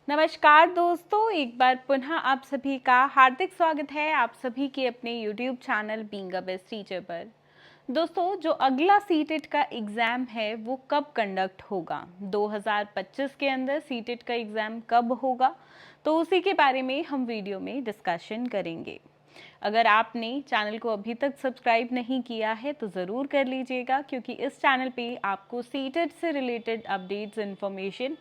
नमस्कार दोस्तों, एक बार पुनः आप सभी का हार्दिक स्वागत है आप सभी के अपने YouTube channel being a best teacher पर। दोस्तों, जो अगला सीटेट का एग्ज़ाम है वो कब कंडक्ट होगा, 2025 के अंदर सीटेट का एग्ज़ाम कब होगा, तो उसी के बारे में हम वीडियो में डिस्कशन करेंगे। अगर आपने चैनल को अभी तक सब्सक्राइब नहीं किया है तो ज़रूर कर लीजिएगा, क्योंकि इस चैनल पे आपको सीटेट से related updates information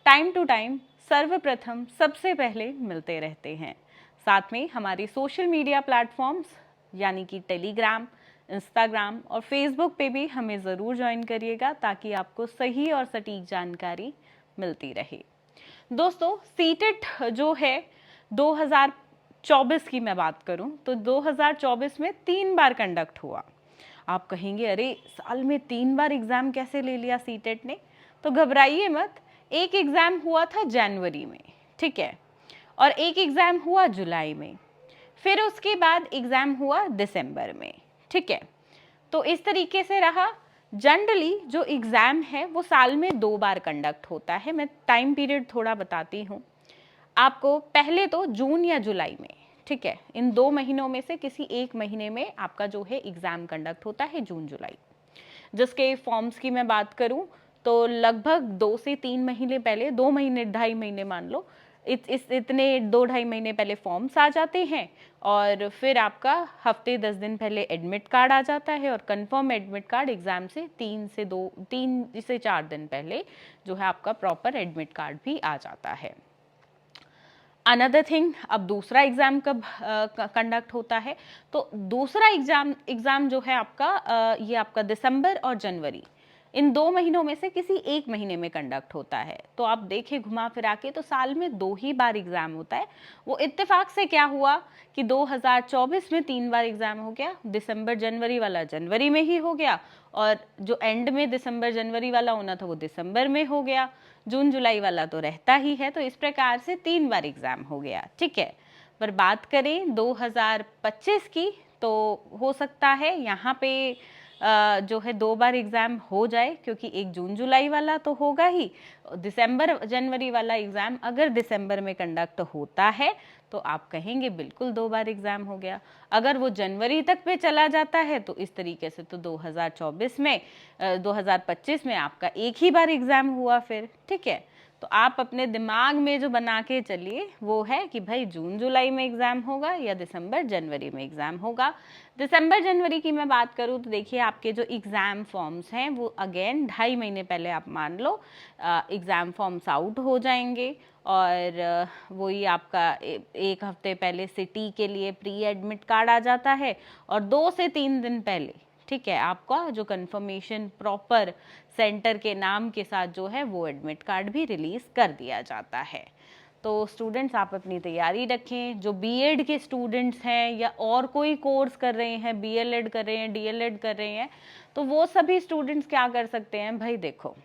time to time सर्वप्रथम सबसे पहले मिलते रहते हैं। साथ में हमारे सोशल मीडिया प्लेटफॉर्म्स यानी कि टेलीग्राम, इंस्टाग्राम और फेसबुक पे भी हमें ज़रूर ज्वाइन करिएगा, ताकि आपको सही और सटीक जानकारी मिलती रहे। दोस्तों, सीटेट जो है 2024 की मैं बात करूं तो 2024 में 3 बार कंडक्ट हुआ। आप कहेंगे, अरे साल में 3 बार एग्ज़ाम कैसे ले लिया सीटेट ने? तो घबराइए मत। एक एग्ज़ाम हुआ था जनवरी में, ठीक है, और एक एग्ज़ाम हुआ जुलाई में, फिर उसके बाद एग्ज़ाम हुआ दिसंबर में, ठीक है। तो इस तरीके से रहा। जनरली जो एग्ज़ाम है वो साल में 2 बार कंडक्ट होता है। मैं टाइम पीरियड थोड़ा बताती हूँ आपको। पहले तो जून या जुलाई में, ठीक है, इन 2 महीनों में से किसी एक महीने में आपका जो है एग्ज़ाम कंडक्ट होता है, जून जुलाई। जिसके फॉर्म्स की मैं बात करूं तो लगभग 2 से 3 महीने पहले, 2 महीने 2.5 महीने मान लो, इतने 2-2.5 महीने पहले फॉर्म्स आ जाते हैं, और फिर आपका हफ्ते 10 दिन पहले एडमिट कार्ड आ जाता है, और कंफर्म एडमिट कार्ड एग्ज़ाम से 3 से 4 दिन पहले जो है आपका प्रॉपर एडमिट कार्ड भी आ जाता है। अनदर थिंग, अब दूसरा एग्ज़ाम कब कंडक्ट होता है, तो दूसरा एग्ज़ाम जो है आपका ये आपका दिसंबर और जनवरी, इन 2 महीनों में से किसी एक महीने में कंडक्ट होता है। तो आप देखें घुमा फिरा के तो साल में 2 ही बार एग्ज़ाम होता है। वो इत्तेफाक से क्या हुआ कि 2024 में 3 बार एग्ज़ाम हो गया, दिसंबर जनवरी वाला जनवरी में ही हो गया, और जो एंड में दिसंबर जनवरी वाला होना था वो दिसंबर में हो गया, जून जुलाई वाला तो रहता ही है। तो इस प्रकार से 3 बार एग्ज़ाम हो गया, ठीक है। पर बात करें 2025 की, तो हो सकता है यहाँ पे जो है 2 बार एग्ज़ाम हो जाए, क्योंकि एक जून जुलाई वाला तो होगा ही। दिसंबर जनवरी वाला एग्ज़ाम अगर दिसंबर में कंडक्ट होता है तो आप कहेंगे बिल्कुल 2 बार एग्ज़ाम हो गया। अगर वो जनवरी तक पे चला जाता है तो इस तरीके से तो 2025 में आपका एक ही बार एग्ज़ाम हुआ फिर, ठीक है। तो आप अपने दिमाग में जो बना के चलिए वो है कि भाई जून जुलाई में एग्ज़ाम होगा या दिसंबर जनवरी में एग्ज़ाम होगा। दिसंबर जनवरी की मैं बात करूँ तो देखिए, आपके जो एग्ज़ाम फॉर्म्स हैं वो अगेन 2.5 महीने पहले आप मान लो एग्ज़ाम फॉर्म्स आउट हो जाएंगे, और वही आपका एक हफ्ते पहले सिटी के लिए प्री एडमिट कार्ड आ जाता है, और 2 से 3 दिन पहले, ठीक है, आपका जो कंफर्मेशन प्रॉपर सेंटर के नाम के साथ जो है वो एडमिट कार्ड भी रिलीज़ कर दिया जाता है। तो स्टूडेंट्स, आप अपनी तैयारी रखें। जो बीएड के स्टूडेंट्स हैं या और कोई कोर्स कर रहे हैं, बीएलएड कर रहे हैं, डीएलएड कर रहे हैं, तो वो सभी स्टूडेंट्स क्या कर सकते हैं भाई? देखो,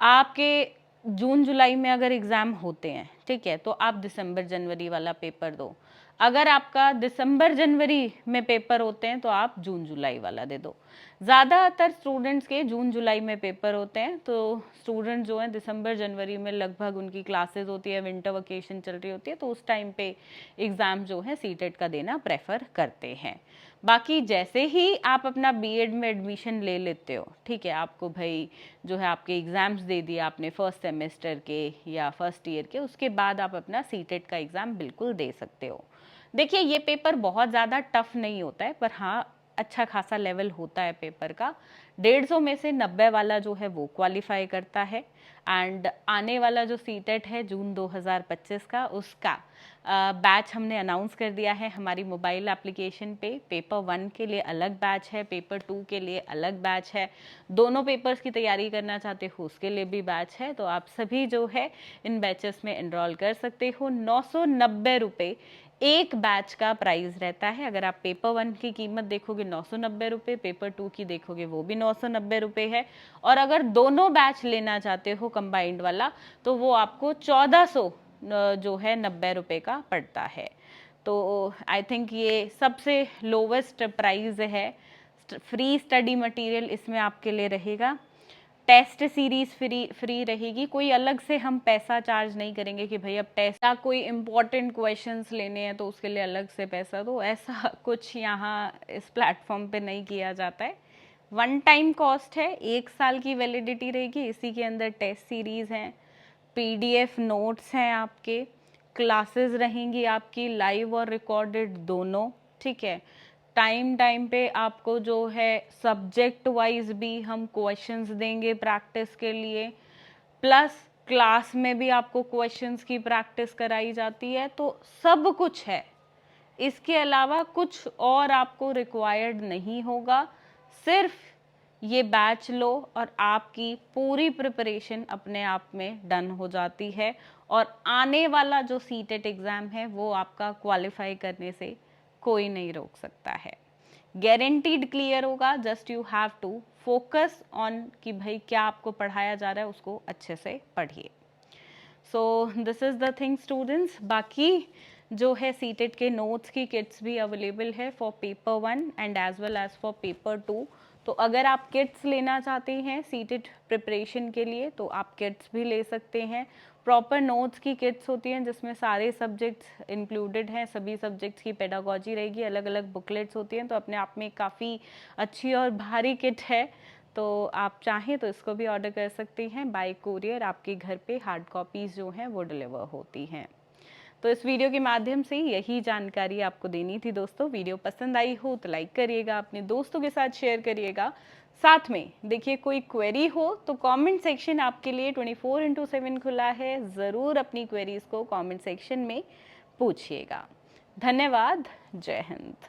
आपके जून जुलाई में अगर एग्ज़ाम होते हैं, ठीक है, तो आप दिसंबर जनवरी वाला पेपर दो। अगर आपका दिसंबर जनवरी में पेपर होते हैं तो आप जून जुलाई वाला दे दो। ज़्यादातर स्टूडेंट्स के जून जुलाई में पेपर होते हैं, तो स्टूडेंट जो हैं दिसंबर जनवरी में लगभग उनकी क्लासेस होती है, विंटर वेकेशन चल रही होती है, तो उस टाइम पे एग्ज़ाम जो है सीटेट का देना प्रेफर करते हैं। बाकी जैसे ही आप अपना बीएड में एडमिशन ले लेते हो, ठीक है, आपको भाई जो है आपके एग्ज़ाम्स दे दिए आपने फर्स्ट सेमेस्टर के या फर्स्ट ईयर के, उसके बाद आप अपना सीटेट का एग्ज़ाम बिल्कुल दे सकते हो। देखिए, ये पेपर बहुत ज़्यादा टफ नहीं होता है, पर हाँ अच्छा खासा लेवल होता है पेपर का। 150 में से 90 वाला जो है वो क्वालिफाई करता है। एंड आने वाला जो सीटेट है जून 2025 का, उसका बैच हमने अनाउंस कर दिया है हमारी मोबाइल एप्लीकेशन पे। पेपर 1 के लिए अलग बैच है, पेपर 2 के लिए अलग बैच है। दोनों पेपर्स की तैयारी करना चाहते हो उसके लिए भी बैच है। तो आप सभी जो है इन बैचेस में एनरोल कर सकते हो। 990 रुपये एक बैच का प्राइस रहता है। अगर आप पेपर 1 की कीमत देखोगे 990 रुपये, पेपर 2 की देखोगे वो भी 990 रुपये है, और अगर दोनों बैच लेना चाहते हो कंबाइंड वाला तो वो आपको 1400 जो है 90 रुपये का पड़ता है। तो आई थिंक ये सबसे लोवेस्ट प्राइस है। फ्री स्टडी मटेरियल इसमें आपके लिए रहेगा। टेस्ट सीरीज फ्री रहेगी, कोई अलग से हम पैसा चार्ज नहीं करेंगे कि भाई अब टेस्ट या कोई इम्पोर्टेंट क्वेश्चंस लेने हैं तो उसके लिए अलग से पैसा दो, ऐसा कुछ यहाँ इस प्लेटफॉर्म पे नहीं किया जाता है। वन टाइम कॉस्ट है, 1 साल की वैलिडिटी रहेगी, इसी के अंदर टेस्ट सीरीज हैं, पीडीएफ नोट्स हैं, आपके क्लासेस रहेंगी आपकी लाइव और रिकॉर्डेड दोनों, ठीक है। टाइम पे आपको जो है सब्जेक्ट वाइज भी हम क्वेश्चंस देंगे प्रैक्टिस के लिए, प्लस क्लास में भी आपको क्वेश्चंस की प्रैक्टिस कराई जाती है, तो सब कुछ है। इसके अलावा कुछ और आपको रिक्वायर्ड नहीं होगा, सिर्फ ये बैच लो और आपकी पूरी प्रिपरेशन अपने आप में डन हो जाती है, और आने वाला जो सीटेट एग्ज़ाम है वो आपका क्वालिफाई करने से कोई नहीं रोक सकता है, गारंटीड क्लियर होगा। Just you have to focus on कि भाई क्या आपको पढ़ाया जा रहा है उसको अच्छे से पढ़िए। So this is the thing students. बाकी जो है सीटेट के नोट्स की किट्स भी अवेलेबल है for paper 1 and as well as for paper 2। तो अगर आप किट्स लेना चाहते हैं सीटेट प्रिपरेशन के लिए तो आप किट्स भी ले सकते हैं। प्रॉपर नोट्स की किट्स होती हैं जिसमें सारे सब्जेक्ट्स इंक्लूडेड हैं, सभी सब्जेक्ट्स की पेडागॉजी रहेगी, अलग अलग बुकलेट्स होती हैं, तो अपने आप में काफ़ी अच्छी और भारी किट है। तो आप चाहें तो इसको भी ऑर्डर कर सकते हैं, बाय कुरियर आपके घर पे हार्ड कॉपीज़ जो हैं वो डिलीवर होती हैं। तो इस वीडियो के माध्यम से यही जानकारी आपको देनी थी दोस्तों। वीडियो पसंद आई हो तो लाइक करिएगा, अपने दोस्तों के साथ शेयर करिएगा। साथ में देखिए कोई क्वेरी हो तो कमेंट सेक्शन आपके लिए 24/7 खुला है, ज़रूर अपनी क्वेरीज को कमेंट सेक्शन में पूछिएगा। धन्यवाद, जय हिंद।